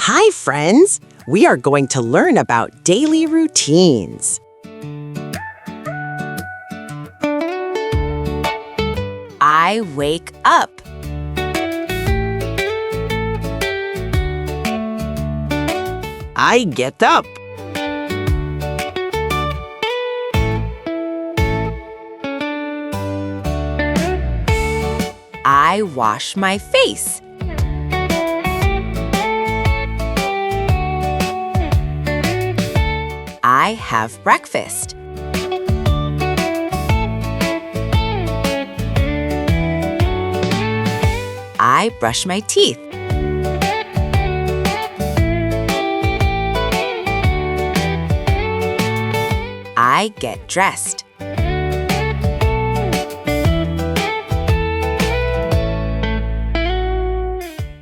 Hi, friends! We are going to learn about daily routines. I wake up. I get up. I wash my face. I have breakfast. I brush my teeth. I get dressed.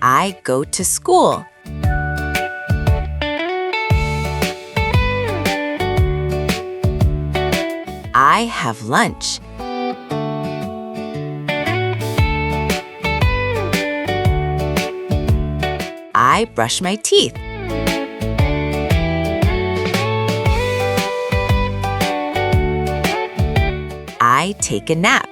I go to school. I have lunch. I brush my teeth. I take a nap.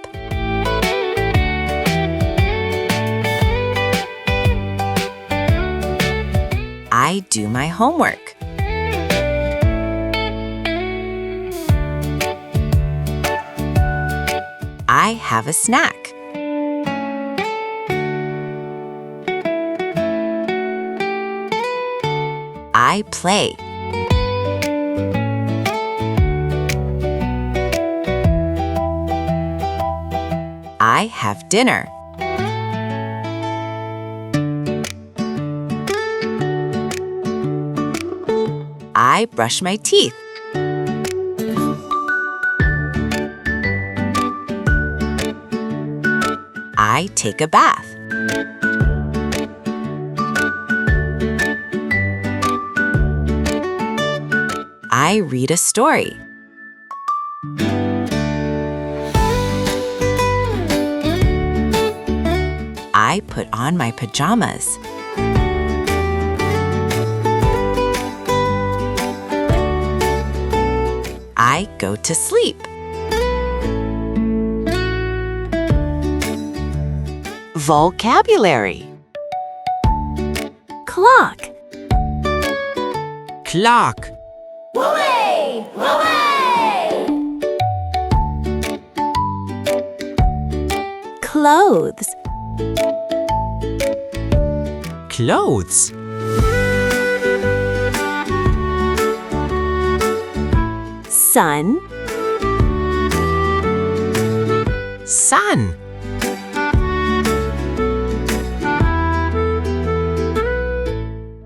I do my homework. I have a snack. I play. I have dinner. I brush my teeth. I take a bath. I read a story. I put on my pajamas. I go to sleep. Vocabulary. Clock. Clock. Hooray! Hooray! Clothes. Clothes. Sun. Sun.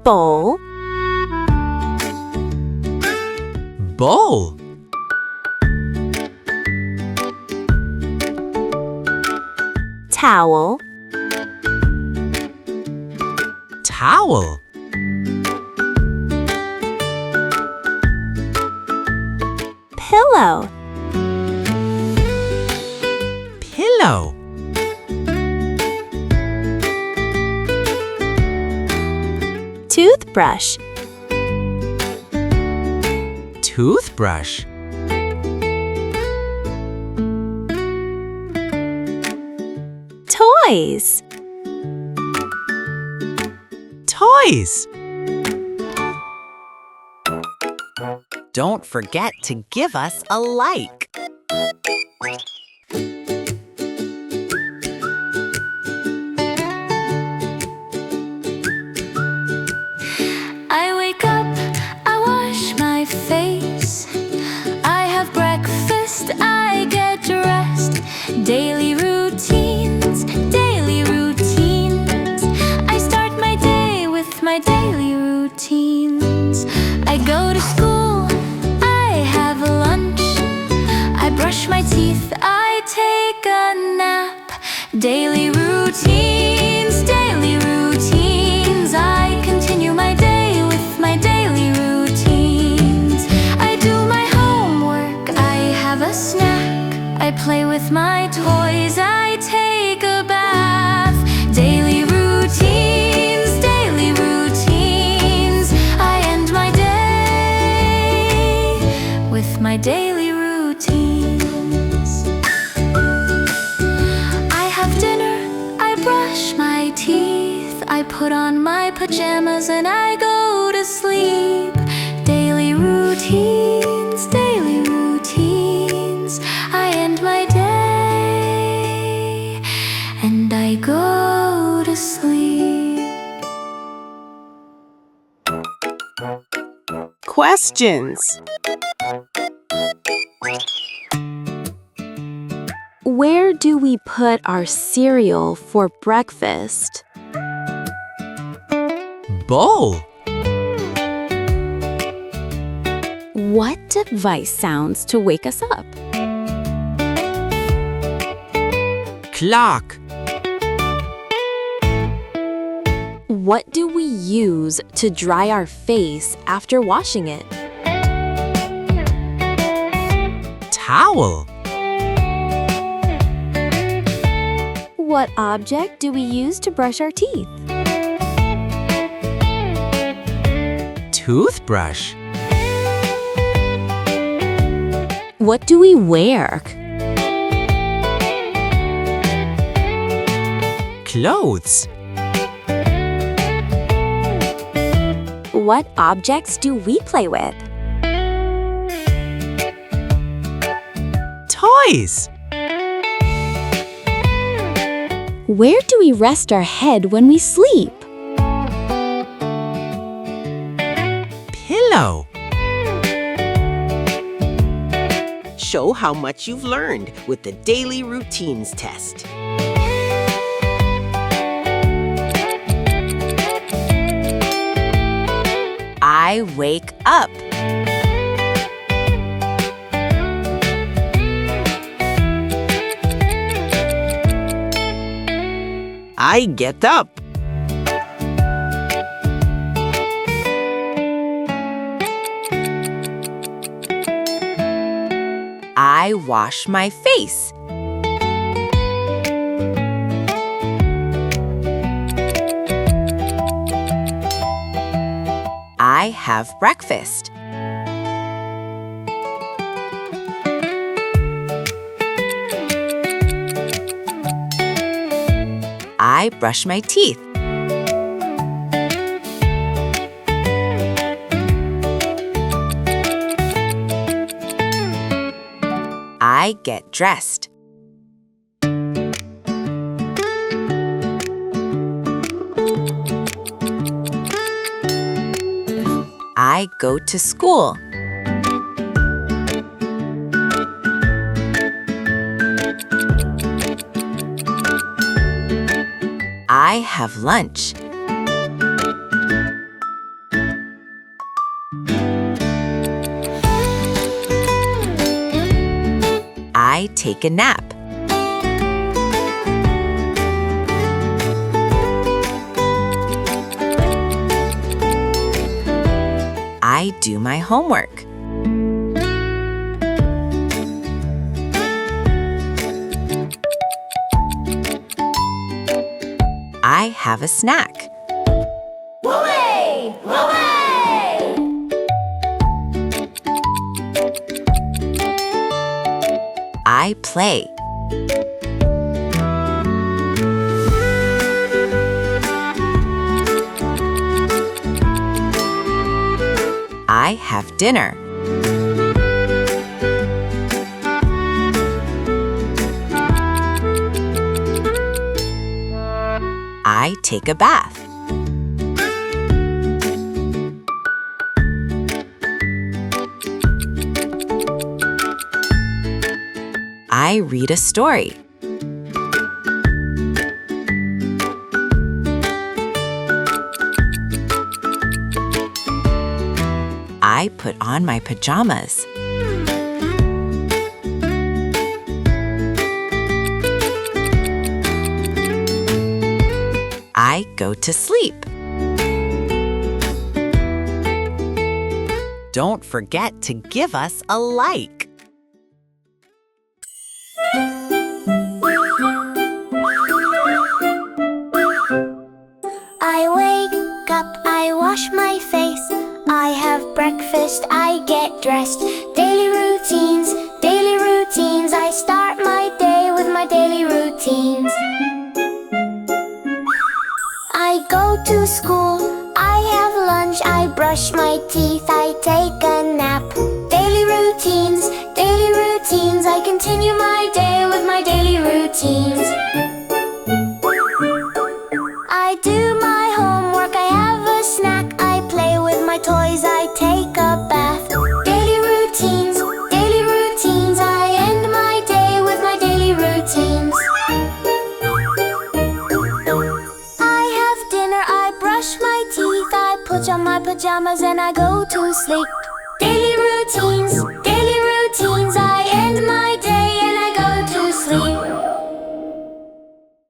Bowl. Bowl. Towel. Towel. Pillow. Pillow. Toothbrush. Toothbrush. Toys. Toys. Don't forget to give us a like. I wake up, I wash my face. I have breakfast, I get dressed. Daily routines, daily routines. I start my day with my daily routines. I go to school, I have lunch. I brush my teeth, I take a nap. Daily routines, daily routines. I continue my day with my daily routines. I do my homework, I have a snack. I play with my toys, I take a bath. Daily routines, daily routines. put on my pajamas and I go to sleep. Daily routines, daily routines. I end my day and I go to sleep. Questions. Where do we put our cereal for breakfast? Bowl. What device sounds to wake us up? Clock. What do we use to dry our face after washing it? Towel. What object do we use to brush our teeth? Toothbrush. What do we wear? Clothes. What objects do we play with? Toys. Where do we rest our head when we sleep? Pillow. Show how much you've learned with the Daily Routines test. I wake up. I get up. I wash my face. I have breakfast. I brush my teeth. I get dressed. I go to school. I have lunch. I take a nap. I do my homework. I have a snack. Woohoo! Woohoo! I play. I have dinner. I take a bath. I read a story. I put on my pajamas. I go to sleep. Don't forget to give us a like. I wake up, I wash my face. I have breakfast, I get dressed. Daily routines, daily routines. I start my day with my daily routines. I go to school. I have lunch, I brush my teeth, I take a nap. Daily routines, I continue my day with my daily routines. I do my homework, I have a snack, I play with my toys, I take a bath. Daily routines, I end my day with my daily routines. I have dinner, I brush my teeth, I put on my pajamas and I go to sleep. Daily routines, I end my